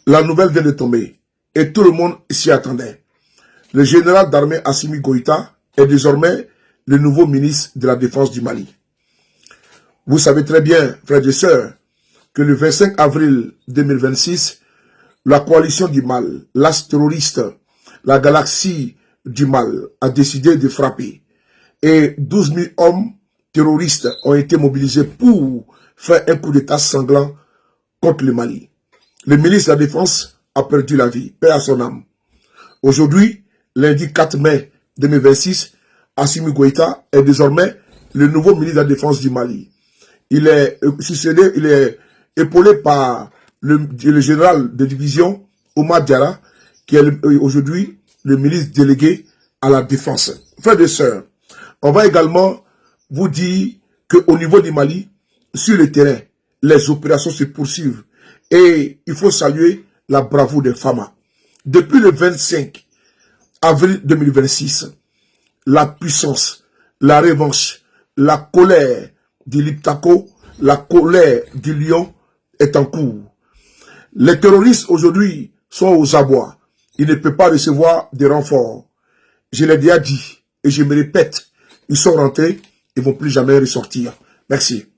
La nouvelle vient de tomber et tout le monde s'y attendait. Le général d'armée Assimi Goïta est désormais le nouveau ministre de la Défense du Mali. Vous savez très bien, frères et sœurs, que le 25 avril 2026, la coalition du mal, l'as terroriste, la galaxie du mal a décidé de frapper. Et 12 000 hommes terroristes ont été mobilisés pour faire un coup d'état sanglant contre le Mali. Le ministre de la Défense a perdu la vie, paix à son âme. Aujourd'hui, lundi 4 mai 2026, Assimi Goïta est désormais le nouveau ministre de la Défense du Mali. Il est succédé, il est épaulé par le général de division Oumar Diarra, qui est aujourd'hui le ministre délégué à la Défense. Frères et sœurs, on va également vous dire qu'au niveau du Mali, sur le terrain, les opérations se poursuivent. Et il faut saluer la bravoure des femmes. Depuis le 25 avril 2026, la puissance, la revanche, la colère du Liptako, la colère du lion est en cours. Les terroristes aujourd'hui sont aux abois. Ils ne peuvent pas recevoir de renforts. Je l'ai déjà dit et je me répète, ils sont rentrés, ils ne vont plus jamais ressortir. Merci.